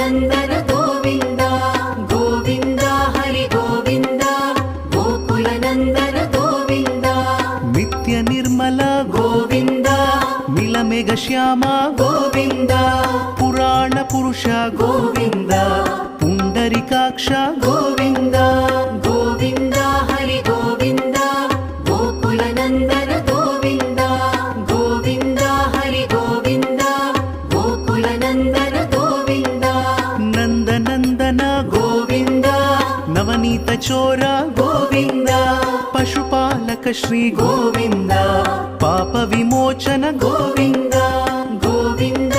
ಗೋಕುಲನಂದನ ಗೋವಿಂದ ಗೋವಿಂದ ಹರಿ ಗೋವಿಂದ ಗೋಕುಲನಂದನ ಗೋವಿಂದ ನಿತ್ಯ ನಿರ್ಮಲ ಗೋವಿಂದ ಮಿಲಮೆಘ ಶ್ಯಾಮ ಗೋವಿಂದ ಪುರಾಣ ಪುರುಷ ಗೋವಿಂದ ಪುಂಡರಿಕಾಕ್ಷ ಗೋವಿಂದ ಗೋವಿಂದ ಹರಿ ಗೋವಿಂದ ಗೋಕುಲನಂದನ ಗೋವಿಂದ ಗೋವಿಂದ ಹರಿ ಗೋವಿಂದ ಗೋಕುಲನಂದನ ಗೋವಿಂದ ನಂದನಂದನ ಗೋವಿಂದ ನವನೀತ ಚೋರ ಗೋವಿಂದ ಪಶುಪಾಲಕ ಶ್ರೀ ಗೋವಿಂದ ಪಾಪ ವಿಮೋಚನ ಗೋವಿಂದ ಗೋವಿಂದ